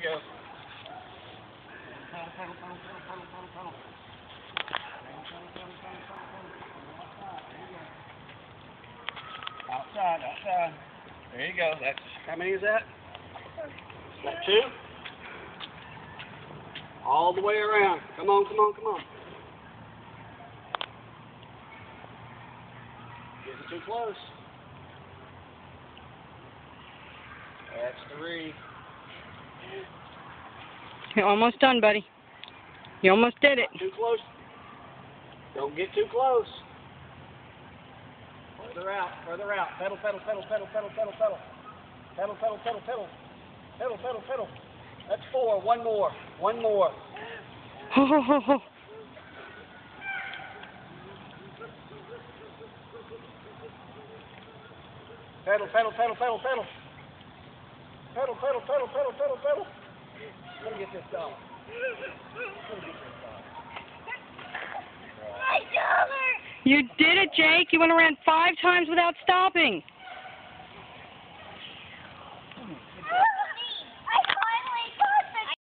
go. Pedal, pedal, pedal, pedal, pedal, pedal, pedal. Outside, outside. There you go. That's how many is that? Is that 2? All the way around. Come on, come on, come on. Getting too close. That's 3. You're almost done, buddy. You almost did it. Too close. Don't get too close. Further out, further out. Pedal, pedal, pedal, pedal, pedal, pedal, pedal. Pedal, pedal, pedal, pedal. Pedal, pedal, pedal. That's 4. One more. One more. Ho, ho, ho, ho. Pedal, pedal, pedal, pedal, pedal. Pedal, pedal, pedal, pedal, pedal, pedal. Let me get this done. You did it, Jake. You went around 5 times without stopping.